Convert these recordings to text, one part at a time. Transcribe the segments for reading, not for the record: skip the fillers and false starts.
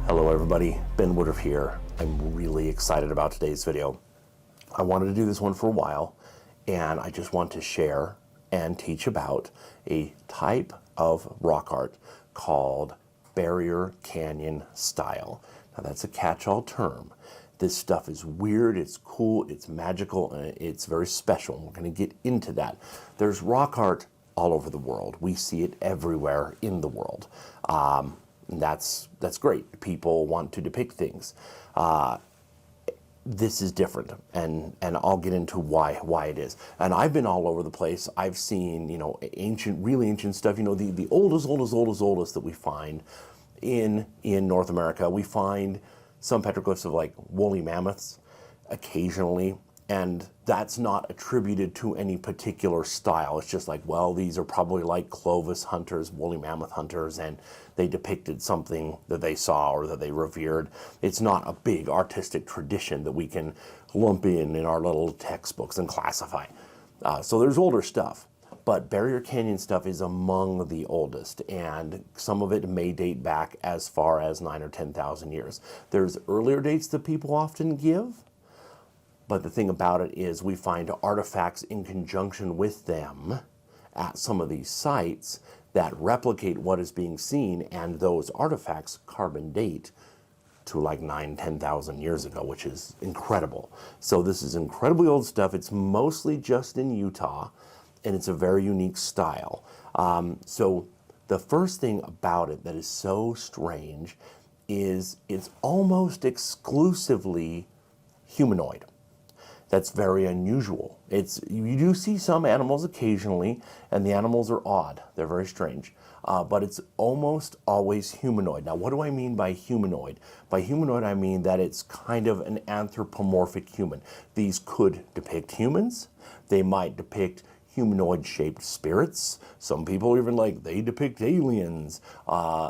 Hello everybody, Ben Woodruff here. I'm really excited about today's video. I wanted to do this one for a while, and I just want to share and teach about a type of rock art called barrier canyon style. Now that's a catch-all term. This stuff is weird, it's cool, it's magical, and it's very special. And we're going to get into that. There's rock art all over the world. We see it everywhere in the world. That's great. People want to depict things. This is different, and I'll get into why it is. And I've been all over the place. I've seen, you know, really ancient stuff. You know, the oldest that we find in North America. We find some petroglyphs of like woolly mammoths occasionally, and that's not attributed to any particular style. It's just like, well, these are probably like clovis hunters, woolly mammoth hunters, and they depicted something that they saw or that they revered. It's not a big artistic tradition that we can lump in our little textbooks and classify. So there's older stuff, but barrier canyon stuff is among the oldest, and some of it may date back as far as 9,000 or 10,000 years. There's earlier dates that people often give, but the thing about it is we find artifacts in conjunction with them at some of these sites that replicate what is being seen, and those artifacts carbon date to like 9,000, 10,000 years ago, which is incredible. So this is incredibly old stuff. It's mostly just in Utah, and it's a very unique style. So the first thing about it that is so strange is it's almost exclusively humanoid. That's very unusual. You do see some animals occasionally, and the animals are odd. They're very strange. But it's almost always humanoid. Now, what do I mean by humanoid? By humanoid, I mean that it's kind of an anthropomorphic human. These could depict humans. They might depict humanoid-shaped spirits. Some people even like, they depict aliens.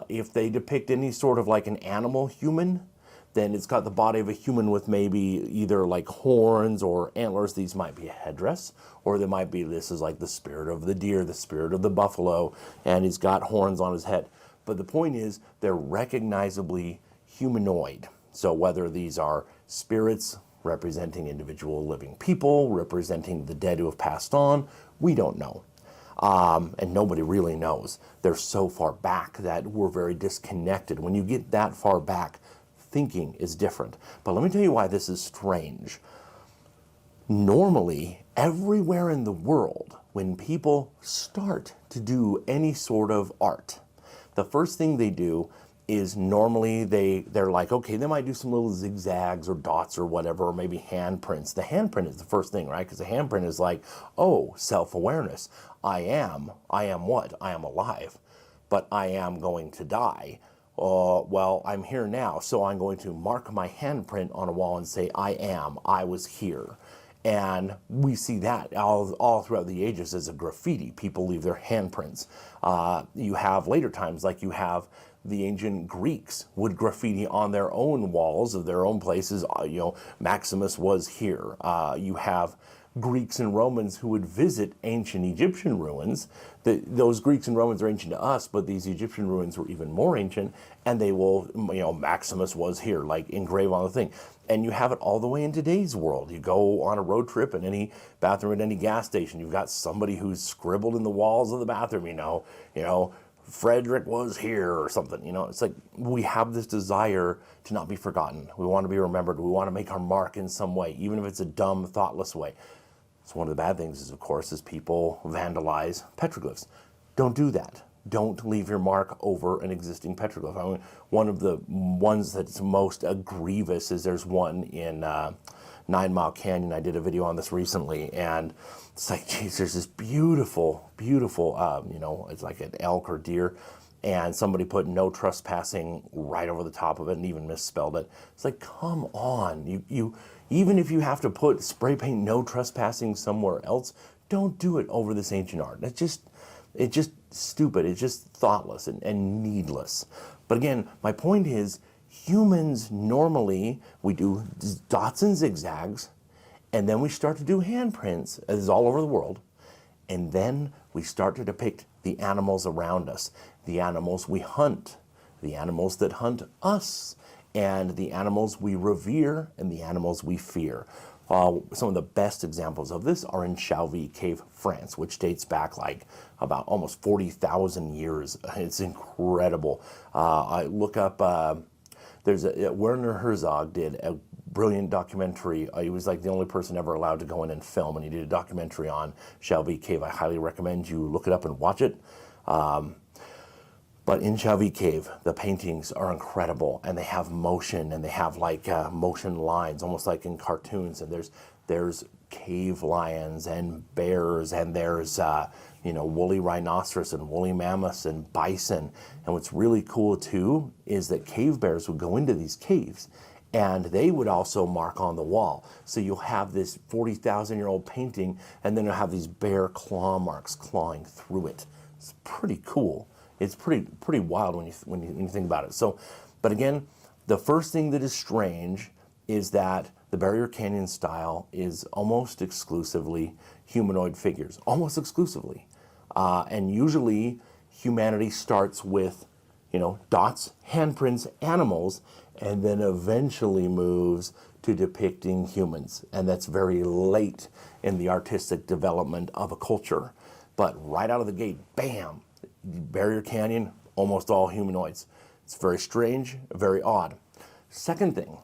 If they depict any sort of like an animal human, then it's got the body of a human with maybe either like horns or antlers. These might be a headdress, or they might be, this is like the spirit of the deer, the spirit of the buffalo, and he's got horns on his head. But the point is, they're recognizably humanoid. So whether these are spirits representing individual living people, representing the dead who have passed on, we don't know. And nobody really knows. They're so far back that we're very disconnected. When you get that far back, thinking is different. But let me tell you why this is strange. Normally, everywhere in the world, when people start to do any sort of art, the first thing they do is normally they're like, okay, they might do some little zigzags or dots or whatever, or maybe handprints. The handprint is the first thing, right? Because the handprint is like, oh, self-awareness. I am what? I am alive, but I am going to die. Well, I'm here now, so I'm going to mark my handprint on a wall and say, I was here. And we see that all throughout the ages as a graffiti. People leave their handprints. You have later times, like you have the ancient Greeks would graffiti on their own walls of their own places. You know, Maximus was here. You have Greeks and Romans who would visit ancient Egyptian ruins. Those Greeks and Romans are ancient to us, but these Egyptian ruins were even more ancient, and they will, you know, Maximus was here, like engraved on the thing. And you have it all the way in today's world. You go on a road trip in any bathroom at any gas station, you've got somebody who's scribbled in the walls of the bathroom, you know, Frederick was here or something. You know, it's like we have this desire to not be forgotten. We want to be remembered. We want to make our mark in some way, even if it's a dumb, thoughtless way. So one of the bad things is, of course, is people vandalize petroglyphs. Don't do that. Don't leave your mark over an existing petroglyph. I mean, one of the ones that's most grievous is there's one in 9 Mile Canyon. I did a video on this recently, and it's like, geez, there's this beautiful, you know, it's like an elk or deer, and somebody put no trespassing right over the top of it and even misspelled it. It's like, come on, you even if you have to put spray paint no trespassing somewhere else, don't do it over this ancient art. It's just stupid. It's just thoughtless and needless. But again, my point is, humans normally, we do dots and zigzags, and then we start to do handprints, as is all over the world, and then we start to depict the animals around us, the animals we hunt, the animals that hunt us, and the animals we revere and the animals we fear. Some of the best examples of this are in Chalvis Cave, France, which dates back like about almost 40,000 years. It's incredible. I look up, Werner Herzog did a brilliant documentary. He was like the only person ever allowed to go in and film, and he did a documentary on Chalvis Cave. I highly recommend you look it up and watch it. But in Chalvis Cave, the paintings are incredible, and they have motion, and they have like motion lines, almost like in cartoons. And there's cave lions and bears, and there's woolly rhinoceros and woolly mammoths and bison. And what's really cool too is that cave bears would go into these caves, and they would also mark on the wall. So you'll have this 40,000-year-old painting, and then you'll have these bear claw marks clawing through it. It's pretty cool. It's pretty wild when you think about it. So, but again, the first thing that is strange is that the Barrier Canyon style is almost exclusively humanoid figures, almost exclusively. And usually humanity starts with, dots, handprints, animals, and then eventually moves to depicting humans. And that's very late in the artistic development of a culture. But right out of the gate, bam! Barrier Canyon, almost all humanoids. It's very strange, very odd. Second thing,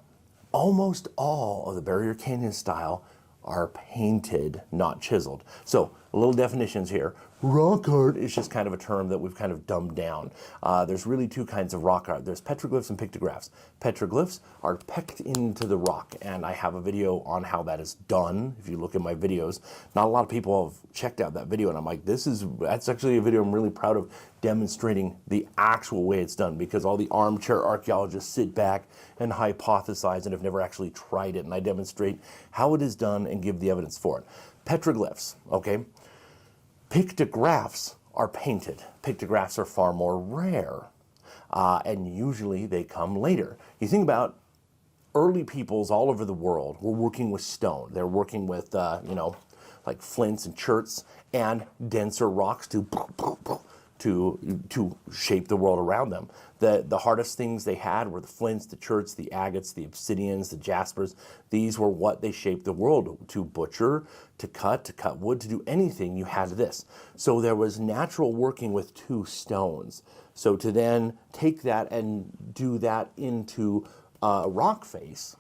almost all of the Barrier Canyon style are painted, not chiseled. So, a little definitions here. Rock art is just kind of a term that we've kind of dumbed down. There's really two kinds of rock art. There's petroglyphs and pictographs. Petroglyphs are pecked into the rock, and I have a video on how that is done. If you look at my videos, not a lot of people have checked out that video, and I'm like, that's actually a video I'm really proud of, demonstrating the actual way it's done, because all the armchair archaeologists sit back and hypothesize and have never actually tried it, and I demonstrate how it is done and give the evidence for it. Petroglyphs, okay? Pictographs are painted. Pictographs are far more rare, and usually they come later. You think about early peoples all over the world were working with stone. They're working with, like flints and cherts and denser rocks to shape the world around them. The hardest things they had were the flints, the cherts, the agates, the obsidians, the jaspers. These were what they shaped the world. To butcher, to cut wood, to do anything, you had this. So there was natural working with two stones. So to then take that and do that into a rock face,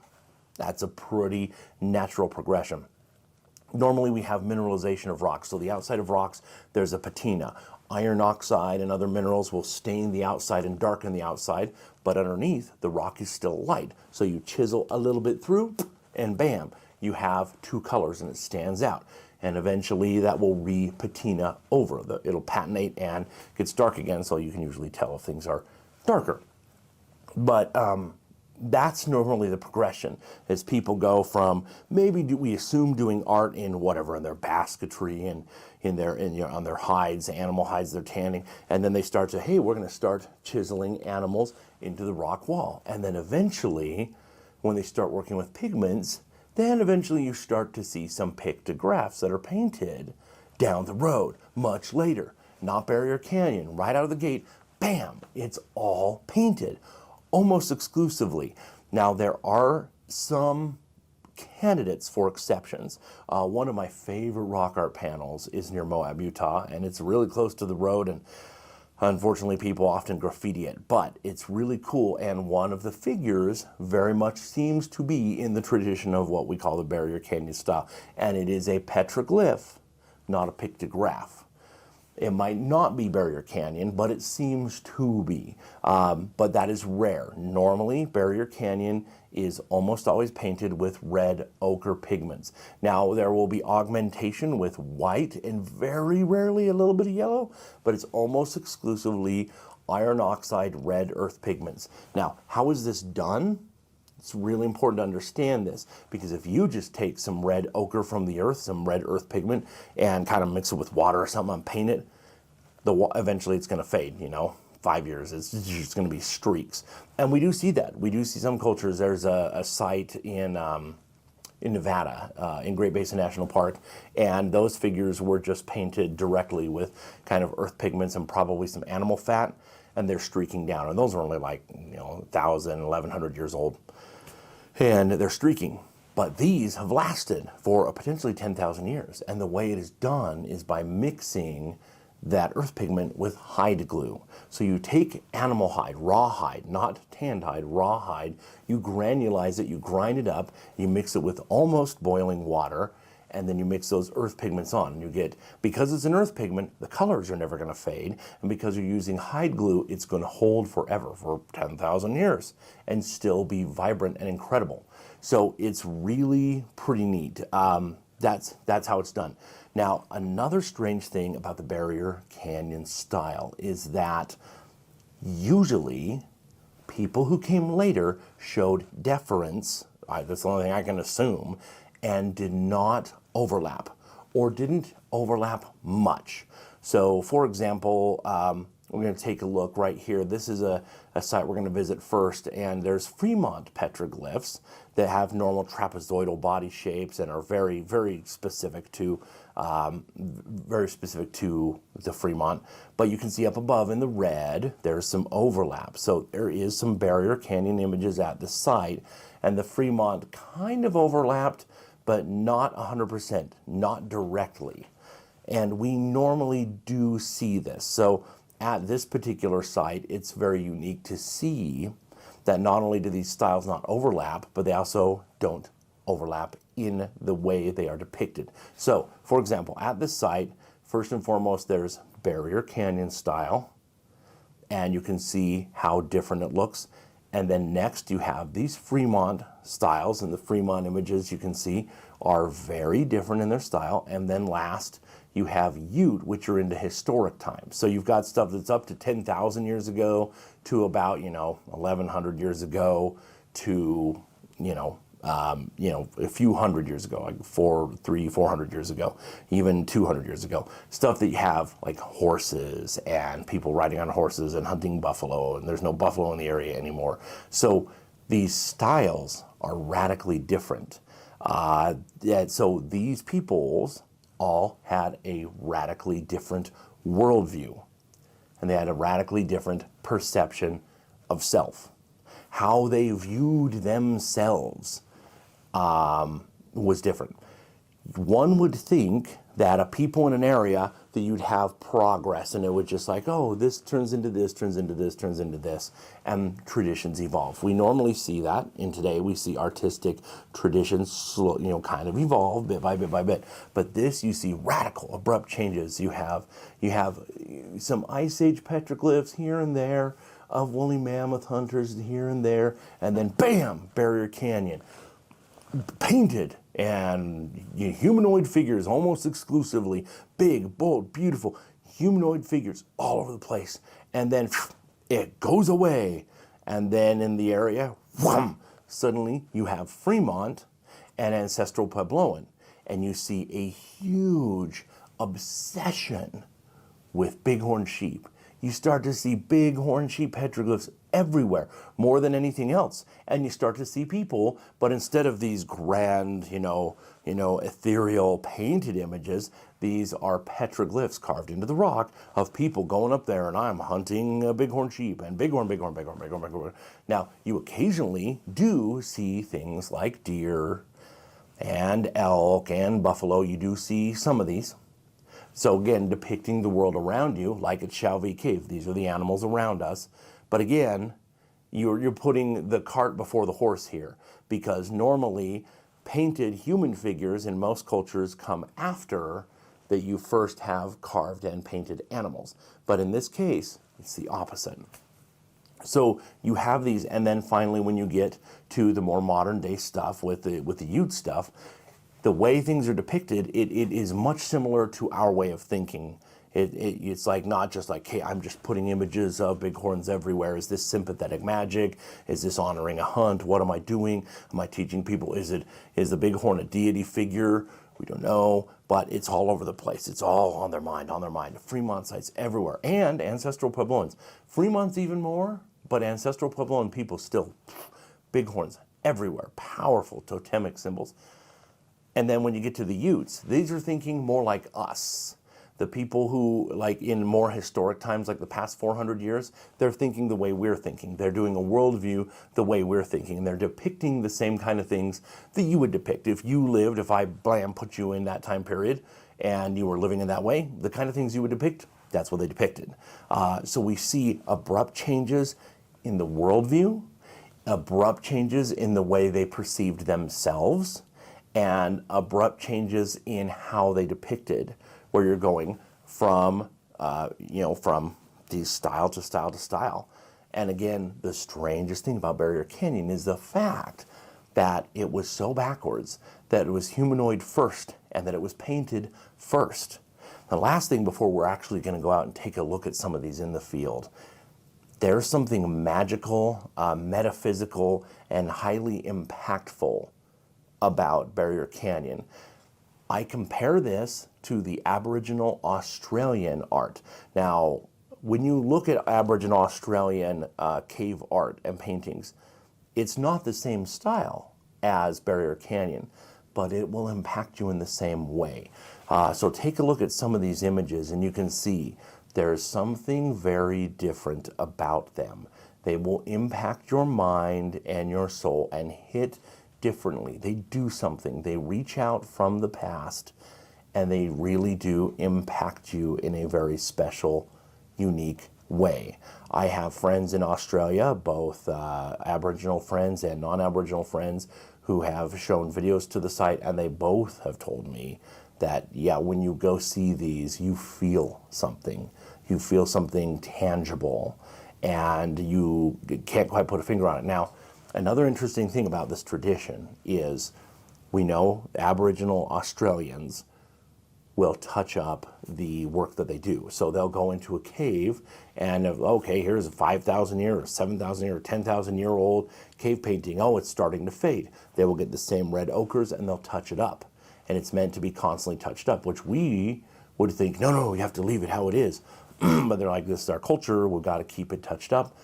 that's a pretty natural progression. Normally we have mineralization of rocks. So the outside of rocks, there's a patina. Iron oxide and other minerals will stain the outside and darken the outside, but underneath, the rock is still light. So you chisel a little bit through, and bam, you have two colors, and it stands out. And eventually, that will re-patina over. It'll patinate and gets dark again, so you can usually tell if things are darker. But that's normally the progression, as people go from we assume doing art in whatever, in their basketry and on their hides, animal hides they're tanning, and then they start to, hey, we're going to start chiseling animals into the rock wall. And then eventually, when they start working with pigments, then eventually you start to see some pictographs that are painted down the road, much later. Not Barrier Canyon, right out of the gate, bam, it's all painted. Almost exclusively. Now, there are some candidates for exceptions. One of my favorite rock art panels is near Moab, Utah, and it's really close to the road, and unfortunately people often graffiti it, but it's really cool, and one of the figures very much seems to be in the tradition of what we call the Barrier Canyon style, and it is a petroglyph, not a pictograph. It might not be Barrier Canyon, but it seems to be. But that is rare. Normally, Barrier Canyon is almost always painted with red ochre pigments. Now, there will be augmentation with white and very rarely a little bit of yellow, but it's almost exclusively iron oxide red earth pigments. Now, how is this done? It's really important to understand this, because if you just take some red ochre from the earth, some red earth pigment, and kind of mix it with water or something and paint it, eventually it's going to fade, 5 years, it's just going to be streaks. And we do see that. We do see some cultures. There's a site in Nevada, in Great Basin National Park, and those figures were just painted directly with kind of earth pigments and probably some animal fat. and they're streaking down. And those are only like, 1,000, 1,100 years old. And they're streaking. But these have lasted for potentially 10,000 years. And the way it is done is by mixing that earth pigment with hide glue. So you take animal hide, raw hide, not tanned hide, raw hide, you granulize it, you grind it up, you mix it with almost boiling water, and then you mix those earth pigments on. And you get, because it's an earth pigment, the colors are never going to fade, and because you're using hide glue, it's going to hold forever, for 10,000 years, and still be vibrant and incredible. So it's really pretty neat. That's how it's done. Now, another strange thing about the Barrier Canyon style is that usually people who came later showed deference, that's the only thing I can assume, and did not overlap, or didn't overlap much. So, for example, we're going to take a look right here. This is a site we're going to visit first, and there's Fremont petroglyphs that have normal trapezoidal body shapes and are very, very specific to the Fremont. But you can see up above in the red, there's some overlap. So there is some Barrier Canyon images at the site, and the Fremont kind of overlapped, but not 100%, not directly. And we normally do see this. So at this particular site, it's very unique to see that not only do these styles not overlap, but they also don't overlap in the way they are depicted. So, for example, at this site, first and foremost, there's Barrier Canyon style, and you can see how different it looks. And then next you have these Fremont styles, and the Fremont images you can see are very different in their style. And then last, you have Ute, which are into historic times. So you've got stuff that's up to 10,000 years ago to about, 1,100 years ago to, a few hundred years ago, like 400 years ago, even 200 years ago. Stuff that you have like horses and people riding on horses and hunting buffalo, and there's no buffalo in the area anymore. So these styles are radically different. So these peoples all had a radically different worldview, and they had a radically different perception of self. How they viewed themselves was different. One would think that a people in an area that you'd have progress, and it would just like, oh, this turns into this, turns into this, turns into this, and traditions evolve. We normally see that in today. We see artistic traditions, kind of evolve bit by bit by bit. But this, you see radical, abrupt changes. You have some Ice Age petroglyphs here and there of woolly mammoth hunters here and there, and then bam, Barrier Canyon, painted, and humanoid figures almost exclusively, big, bold, beautiful humanoid figures all over the place, and then it goes away, and then in the area, wham, suddenly you have Fremont and ancestral Puebloan, and you see a huge obsession with bighorn sheep. You start to see bighorn sheep petroglyphs everywhere, more than anything else. And you start to see people, but instead of these grand, ethereal painted images, these are petroglyphs carved into the rock of people going up there, and I'm hunting a bighorn sheep, and bighorn. Now, you occasionally do see things like deer and elk and buffalo. You do see some of these. So again, depicting the world around you like at Chauvet Cave. These are the animals around us. But again, you're putting the cart before the horse here, because normally painted human figures in most cultures come after that you first have carved and painted animals. But in this case, it's the opposite. So you have these, and then finally when you get to the more modern day stuff with the Ute stuff, the way things are depicted, it is much similar to our way of thinking. It's like not just like, hey, I'm just putting images of bighorns everywhere. Is this sympathetic magic? Is this honoring a hunt? What am I doing? Am I teaching people? Is the bighorn a deity figure? We don't know, but it's all over the place. It's all on their mind. Fremont sites everywhere, and ancestral Puebloans. Fremont's even more, but ancestral Puebloan people still, bighorns everywhere. Powerful totemic symbols. And then when you get to the Utes, these are thinking more like us. The people who, like in more historic times, like the past 400 years, they're thinking the way we're thinking. They're doing a worldview the way we're thinking. And they're depicting the same kind of things that you would depict. If you lived, if I, blam, put you in that time period and you were living in that way, the kind of things you would depict, that's what they depicted. So we see abrupt changes in the worldview, abrupt changes in the way they perceived themselves, and abrupt changes in how they depicted, where you're going from, from these style to style to style. And again, the strangest thing about Barrier Canyon is the fact that it was so backwards, that it was humanoid first, and that it was painted first. The last thing before we're actually going to go out and take a look at some of these in the field, there's something magical, metaphysical, and highly impactful about Barrier Canyon. I compare this to the Aboriginal Australian art. Now, when you look at Aboriginal Australian cave art and paintings, it's not the same style as Barrier Canyon, but it will impact you in the same way. So take a look at some of these images and you can see there's something very different about them. They will impact your mind and your soul and hit differently. They do something. They reach out from the past and they really do impact you in a very special, unique way. I have friends in Australia, both Aboriginal friends and non-Aboriginal friends, who have shown videos to the site, and they both have told me that, yeah, when you go see these, you feel something. You feel something tangible, and you can't quite put a finger on it. Now, another interesting thing about this tradition is we know Aboriginal Australians will touch up the work that they do. So they'll go into a cave and, okay, here's a 5,000 year or 7,000 year or 10,000 year old cave painting. Oh, it's starting to fade. They will get the same red ochres and they'll touch it up. And it's meant to be constantly touched up, which we would think, no, you have to leave it how it is. But they're like, this is our culture, we've got to keep it touched up.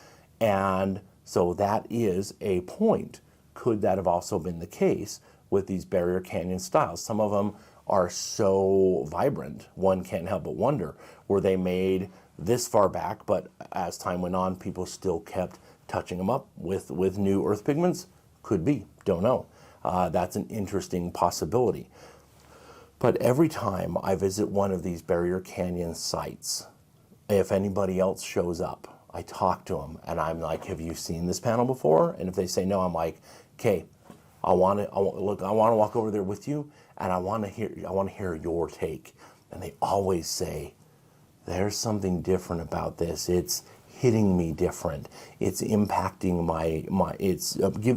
And so that is a point. Could that have also been the case with these Barrier Canyon styles? Some of them are so vibrant, one can't help but wonder, were they made this far back, but as time went on, people still kept touching them up with new earth pigments? Could be, don't know. That's an interesting possibility. But every time I visit one of these Barrier Canyon sites, if anybody else shows up, I talk to them and I'm like, have you seen this panel before? And if they say no, I'm like, okay, I want to walk over there with you, and I want to hear your take. And they always say, there's something different about this. It's hitting me different. It's impacting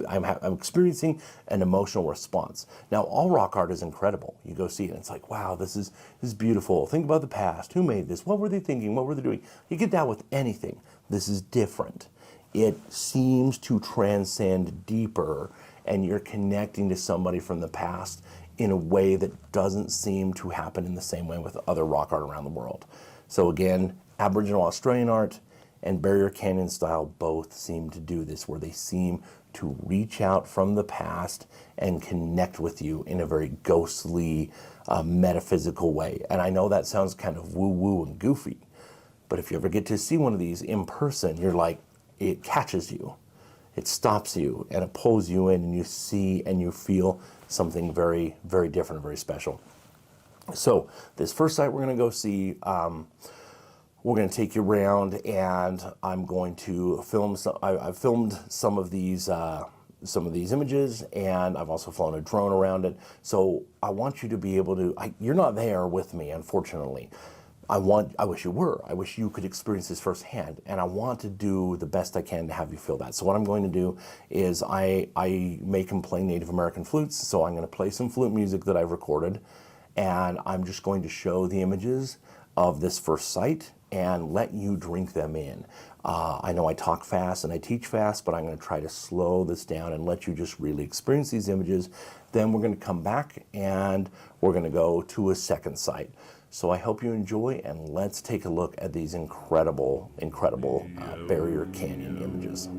I'm experiencing an emotional response. Now, all rock art is incredible. You go see it and it's like, wow, this is beautiful. Think about the past. Who made this? What were they thinking? What were they doing? You get that with anything. This is different. It seems to transcend deeper, and you're connecting to somebody from the past in a way that doesn't seem to happen in the same way with other rock art around the world. So again, Aboriginal Australian art and Barrier Canyon style both seem to do this, where they seem to reach out from the past and connect with you in a very ghostly, metaphysical way. And I know that sounds kind of woo-woo and goofy, but if you ever get to see one of these in person, you're like, it catches you. It stops you and it pulls you in, and you see and you feel something very, very different, very special. So this first site we're going to go see, we're going to take you around, and I'm going to film. I've filmed some of these images, and I've also flown a drone around it. So I want you to be able to. You're not there with me, unfortunately. I wish you were. I wish you could experience this firsthand, and I want to do the best I can to have you feel that. So what I'm going to do is I make and play Native American flutes. So I'm going to play some flute music that I've recorded, and I'm just going to show the images of this first site and let you drink them in. I know I talk fast and I teach fast, but I'm going to try to slow this down and let you just really experience these images. Then we're going to come back and we're going to go to a second site. So I hope you enjoy, and let's take a look at these incredible, incredible Barrier Canyon images.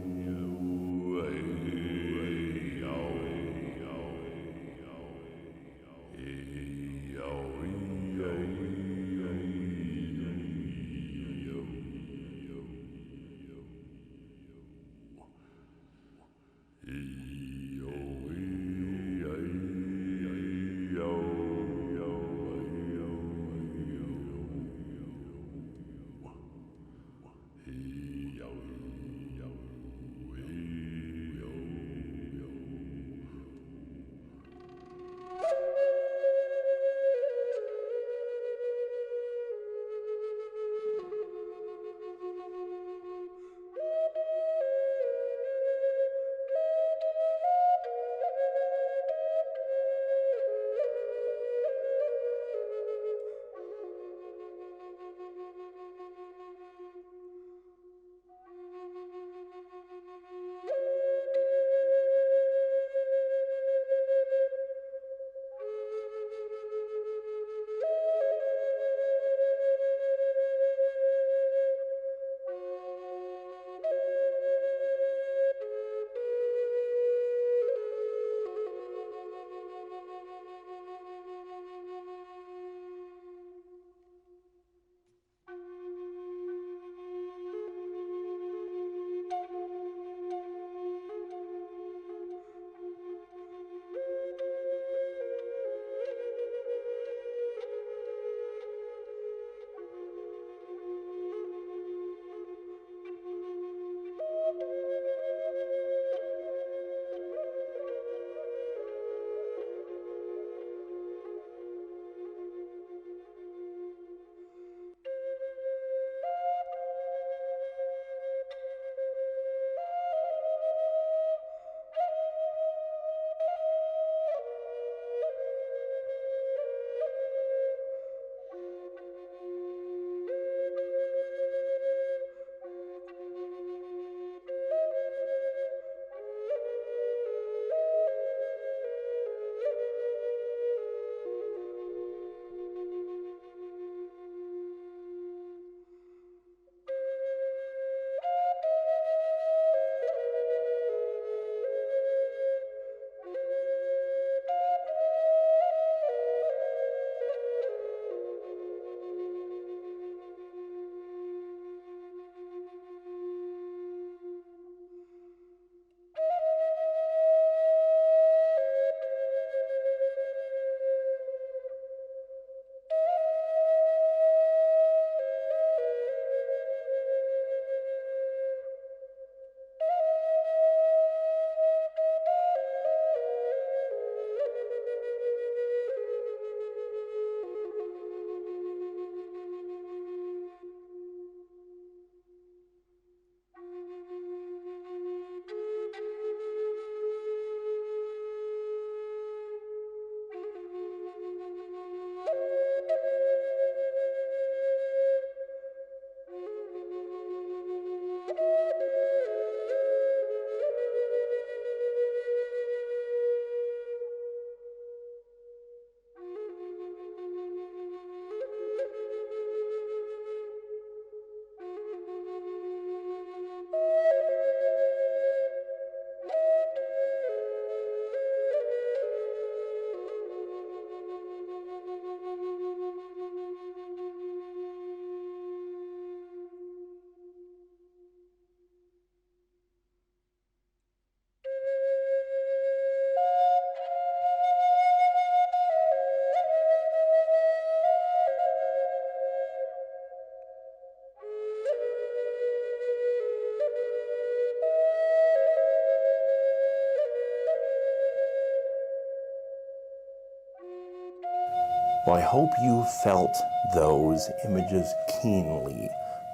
Well, I hope you felt those images keenly.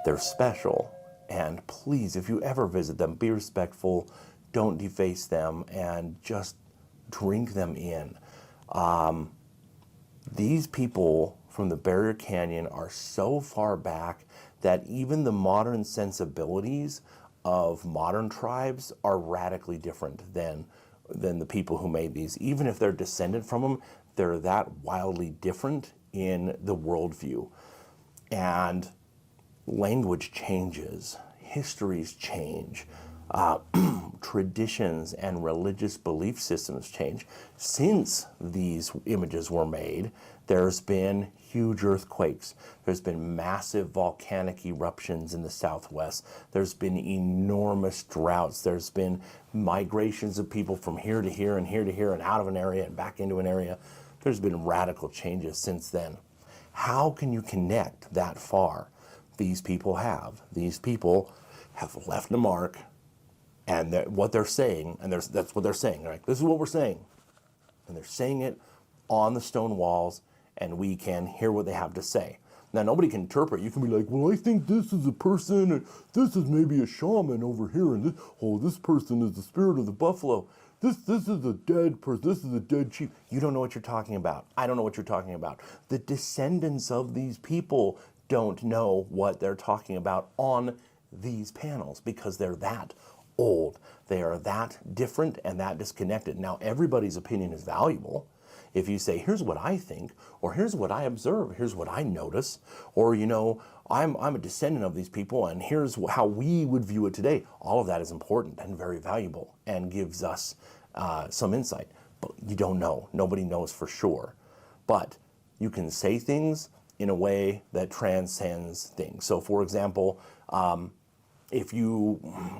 They're special. And please, if you ever visit them, be respectful, don't deface them, and just drink them in. These people from the Barrier Canyon are so far back that even the modern sensibilities of modern tribes are radically different than the people who made these. Even if they're descended from them, they're that wildly different in the worldview. And language changes, histories change, traditions and religious belief systems change. Since these images were made, there's been huge earthquakes. There's been massive volcanic eruptions in the Southwest. There's been enormous droughts. There's been migrations of people from here to here and here to here and out of an area and back into an area. There's been radical changes since then. How can you connect that far? These people have. These people have left a mark, and what they're saying, and that's what they're saying, right? This is what we're saying. And they're saying it on the stone walls, and we can hear what they have to say. Now, nobody can interpret. You can be like, well, I think this is a person, and this is maybe a shaman over here, and this person is the spirit of the buffalo. This is a dead person. This is a dead chief. You don't know what you're talking about. I don't know what you're talking about. The descendants of these people don't know what they're talking about on these panels because they're that old. They are that different and that disconnected. Now, everybody's opinion is valuable. If you say, here's what I think, or here's what I observe, here's what I notice, or, you know, I'm a descendant of these people, and here's how we would view it today. All of that is important and very valuable and gives us some insight. But you don't know. Nobody knows for sure. But you can say things in a way that transcends things. So, for example, if you,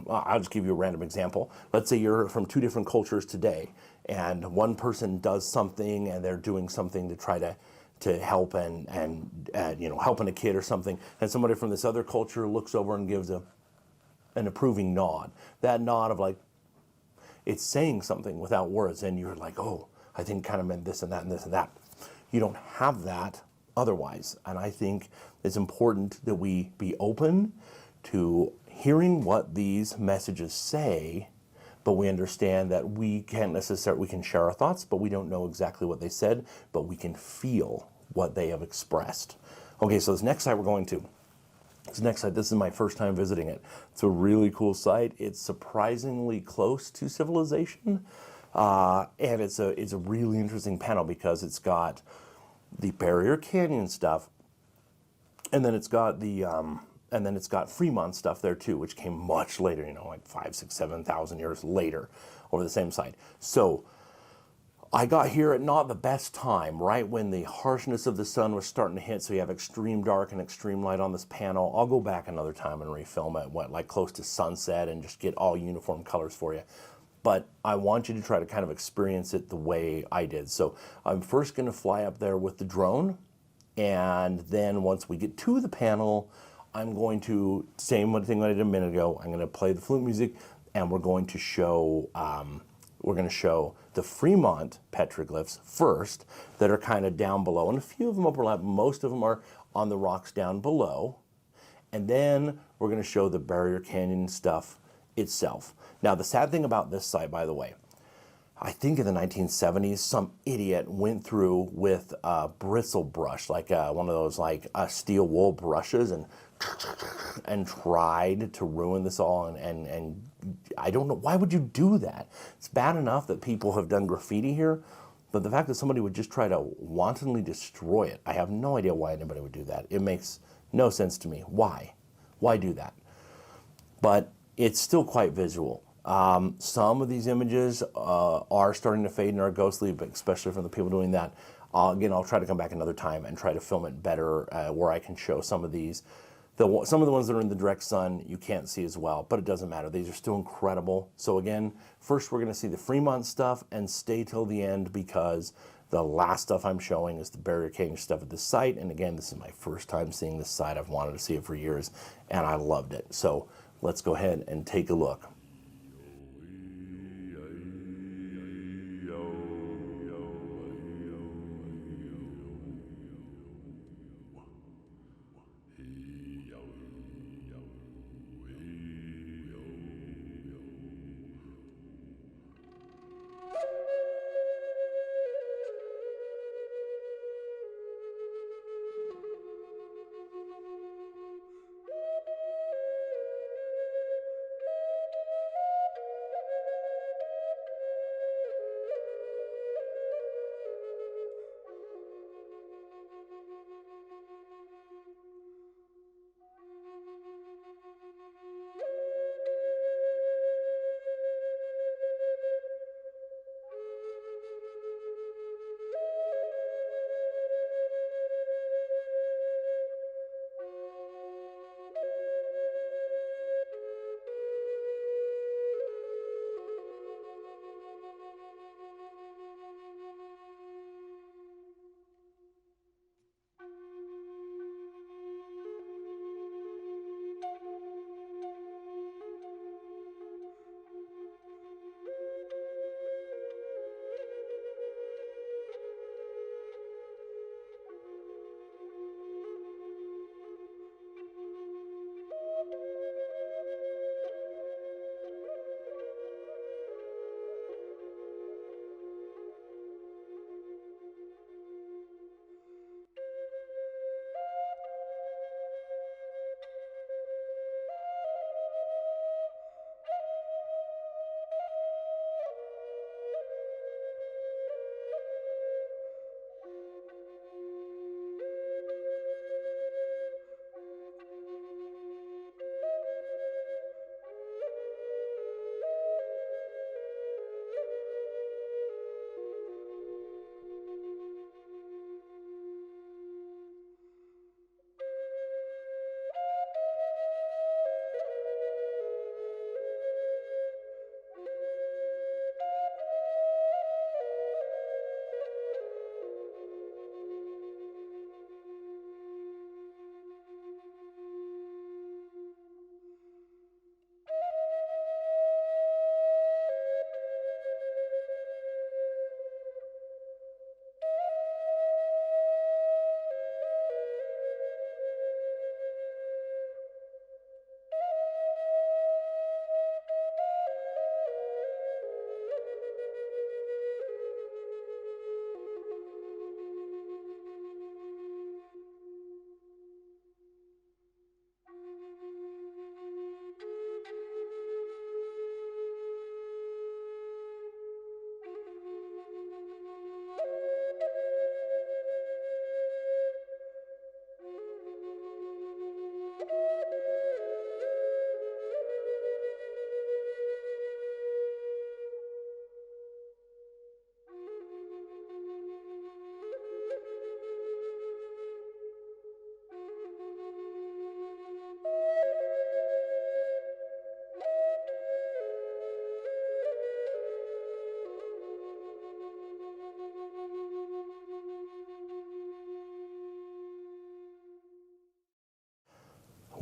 I'll just give you a random example. Let's say you're from two different cultures today, and one person does something, and they're doing something to try to help and you know, helping a kid or something, and somebody from this other culture looks over and gives an approving nod. That nod of like, it's saying something without words, and you're like, oh, I think kind of meant this and that and this and that. You don't have that otherwise, and I think it's important that we be open to hearing what these messages say, but we understand that we can't necessarily, we can share our thoughts, but we don't know exactly what they said, but we can feel what they have expressed. Okay, so this next site we're going to, this is my first time visiting it. It's a really cool site. It's surprisingly close to civilization, and it's a really interesting panel because it's got the Barrier Canyon stuff, and then it's got the Fremont stuff there too, which came much later, you know, like 5, 6, 7,000 years later over the same site. So I got here at not the best time, right when the harshness of the sun was starting to hit, so you have extreme dark and extreme light on this panel. I'll go back another time and refilm it, like close to sunset, and just get all uniform colors for you. But I want you to try to kind of experience it the way I did. So I'm first going to fly up there with the drone, and then once we get to the panel, I'm going to, same thing that I did a minute ago, I'm going to play the flute music, and we're going to show the Fremont petroglyphs first that are kind of down below, and a few of them overlap. Most of them are on the rocks down below, and then we're going to show the Barrier Canyon stuff itself. Now, the sad thing about this site, by the way, I think in the 1970s, some idiot went through with a bristle brush, like one of those like steel wool brushes, and tried to ruin this all. And I don't know, why would you do that? It's bad enough that people have done graffiti here, but the fact that somebody would just try to wantonly destroy it, I have no idea why anybody would do that. It makes no sense to me. Why? Why do that? But it's still quite visual. Some of these images are starting to fade and are ghostly, but especially from the people doing that. Again, I'll try to come back another time and try to film it better where I can show some of these. Some of the ones that are in the direct sun you can't see as well, but it doesn't matter. These are still incredible. So again, first we're going to see the Fremont stuff and stay till the end because the last stuff I'm showing is the barrier cage stuff at the site. And again, this is my first time seeing this site. I've wanted to see it for years and I loved it. So let's go ahead and take a look.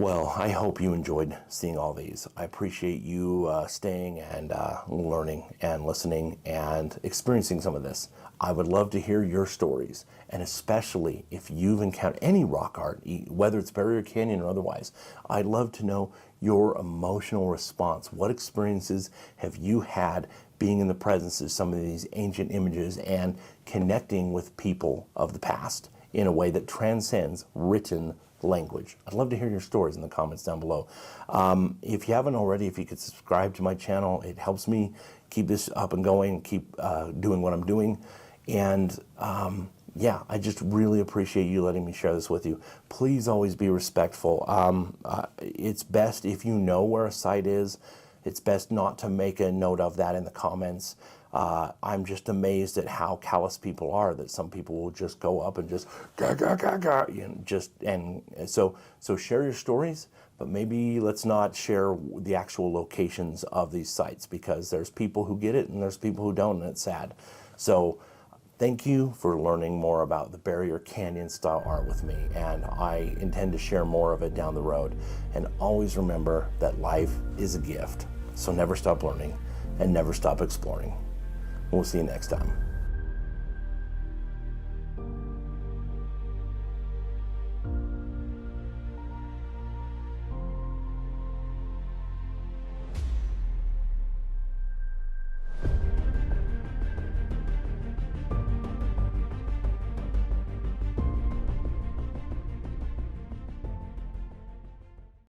Well, I hope you enjoyed seeing all these. I appreciate you staying and learning and listening and experiencing some of this. I would love to hear your stories, and especially if you've encountered any rock art, whether it's Barrier Canyon or otherwise. I'd love to know your emotional response. What experiences have you had being in the presence of some of these ancient images and connecting with people of the past in a way that transcends written language? I'd love to hear your stories in the comments down below. If you haven't already, if you could subscribe to my channel, it helps me keep this up and going, keep doing what I'm doing. And yeah, I just really appreciate you letting me share this with you. Please always be respectful. It's best if you know where a site is. It's best not to make a note of that in the comments. I'm just amazed at how callous people are, that some people will just go up and just so share your stories, but maybe let's not share the actual locations of these sites, because there's people who get it and there's people who don't, and it's sad. So thank you for learning more about the Barrier Canyon style art with me, and I intend to share more of it down the road. And always remember that life is a gift, so never stop learning and never stop exploring. We'll see you next time.